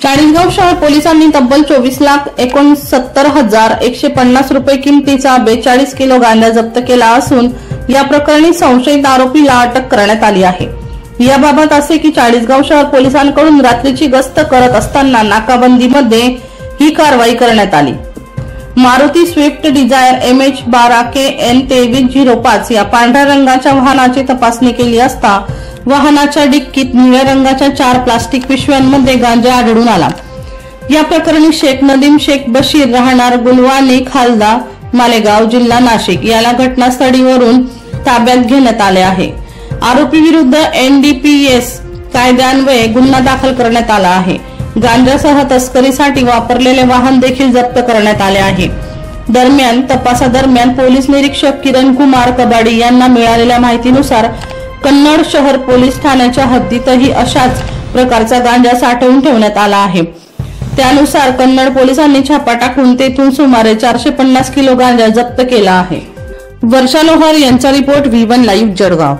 चाळीसगाव शहर पोलिसांनी तब्बल 24,69,150 रुपये किमतीचा 42 किलो गांजा जप्त केला असून या प्रकरणी संशयित आरोपीला अटक करण्यात आली आहे। याबाबत असे की चाळीसगाव शहर पोलिसांकडून रात्रीची गस्त करत असताना नाकाबंदीमध्ये ही कारवाई करण्यात आली। मारुती स्विफ्ट डिझायर MH12KN2305 या पांढऱ्या रंगाच्या वाहनाची तपासणी केली असता वाहनाच्या डिक्कीत निळ्या रंगाच्या 4 प्लास्टिक पिशव्यांमध्ये गांजा आढळून आला। या प्रकरणी शेख नदीम शेख बशीर राहणार गुलवानी खालदा मालेगाव जिल्हा नाशिक याला घटनास्थळीवरून ताब्यात घेण्यात आले आहे। आरोपी विरुद्ध NDPS कायद्यान्वये गुन्हा दाखल करण्यात आला आहे। गांजासह तस्करीसाठी वापरलेले वाहन देखील जप्त करण्यात आले आहे। दरम्यान तपासादरम्यान पोलीस निरीक्षक किरण कुमार कबाडी यांना मिळालेल्या माहितीनुसार कन्नड शहर पोलीस ठाण्याच्या हद्दीतही अशाच प्रकारचा गांजा साठवून ठेवण्यात आला आहे। त्यानुसार कन्नड पोलिसांनी छापा टाकून तेथून सुमारे 450 किलो गांजा जप्त केला आहे। वर्षा लोहार यांचा रिपोर्ट V1 लाईव्ह जळगाव।